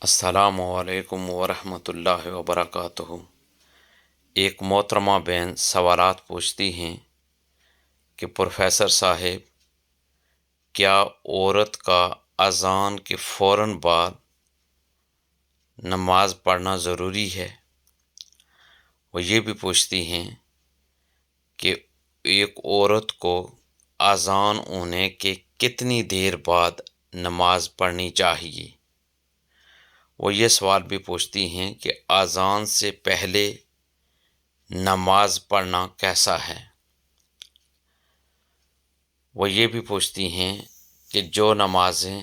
السلام علیکم ورحمۃ اللہ وبرکاتہ۔ ایک محترمہ بہن سوالات پوچھتی ہیں کہ پروفیسر صاحب، کیا عورت کا اذان کے فوراً بعد نماز پڑھنا ضروری ہے؟ وہ یہ بھی پوچھتی ہیں کہ ایک عورت کو اذان ہونے کے کتنی دیر بعد نماز پڑھنی چاہیے؟ وہ یہ سوال بھی پوچھتی ہیں کہ اذان سے پہلے نماز پڑھنا کیسا ہے؟ وہ یہ بھی پوچھتی ہیں کہ جو نمازیں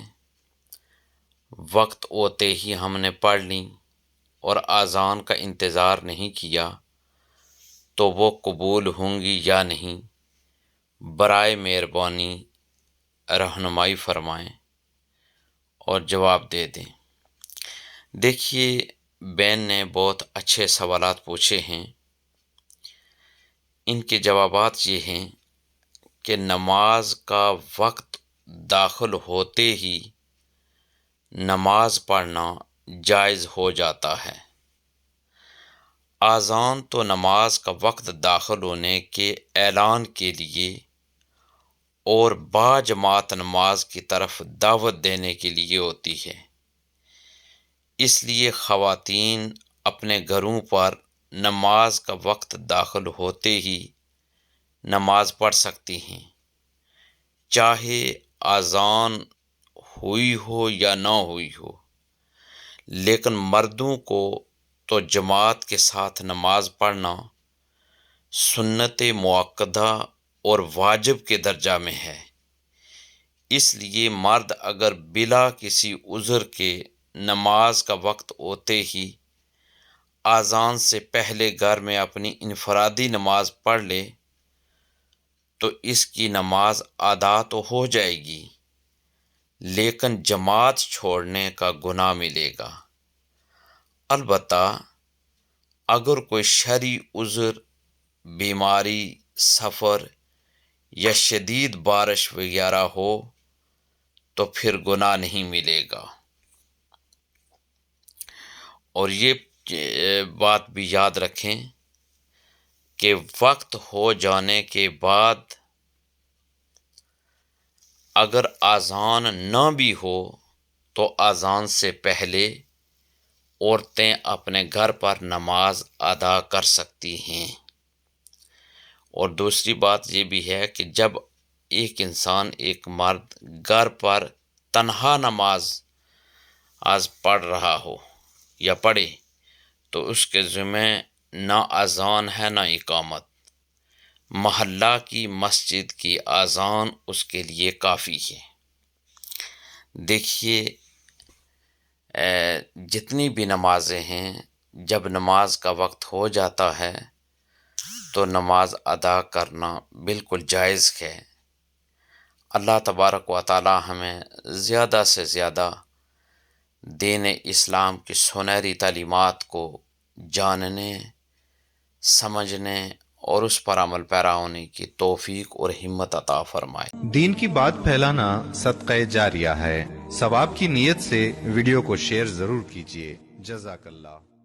وقت ہوتے ہی ہم نے پڑھ لیں اور اذان کا انتظار نہیں کیا تو وہ قبول ہوں گی یا نہیں؟ برائے مہربانی رہنمائی فرمائیں اور جواب دے دیں۔ دیکھیے، بہن نے بہت اچھے سوالات پوچھے ہیں۔ ان کے جوابات یہ ہیں کہ نماز کا وقت داخل ہوتے ہی نماز پڑھنا جائز ہو جاتا ہے۔ اذان تو نماز کا وقت داخل ہونے کے اعلان کے لیے اور باجماعت نماز کی طرف دعوت دینے کے لیے ہوتی ہے۔ اس لیے خواتین اپنے گھروں پر نماز کا وقت داخل ہوتے ہی نماز پڑھ سکتی ہیں، چاہے اذان ہوئی ہو یا نہ ہوئی ہو۔ لیکن مردوں کو تو جماعت کے ساتھ نماز پڑھنا سنت مؤکدہ اور واجب کے درجہ میں ہے۔ اس لیے مرد اگر بلا کسی عذر کے نماز کا وقت ہوتے ہی اذان سے پہلے گھر میں اپنی انفرادی نماز پڑھ لے تو اس کی نماز ادا تو ہو جائے گی، لیکن جماعت چھوڑنے کا گناہ ملے گا۔ البتہ اگر کوئی شرعی عذر، بیماری، سفر یا شدید بارش وغیرہ ہو تو پھر گناہ نہیں ملے گا۔ اور یہ بات بھی یاد رکھیں کہ وقت ہو جانے کے بعد اگر اذان نہ بھی ہو تو اذان سے پہلے عورتیں اپنے گھر پر نماز ادا کر سکتی ہیں۔ اور دوسری بات یہ بھی ہے کہ جب ایک انسان، ایک مرد گھر پر تنہا نماز پڑھ رہا ہو یا پڑھے تو اس کے ذمہ نہ اذان ہے نہ اقامت۔ محلہ کی مسجد کی اذان اس کے لیے کافی ہے۔ دیکھیے، جتنی بھی نمازیں ہیں، جب نماز کا وقت ہو جاتا ہے تو نماز ادا کرنا بالکل جائز ہے۔ اللہ تبارک و تعالی ہمیں زیادہ سے زیادہ دین اسلام کی سنہری تعلیمات کو جاننے، سمجھنے اور اس پر عمل پیرا ہونے کی توفیق اور ہمت عطا فرمائے۔ دین کی بات پھیلانا صدقہ جاریہ ہے۔ ثواب کی نیت سے ویڈیو کو شیئر ضرور کیجیے۔ جزاک اللہ۔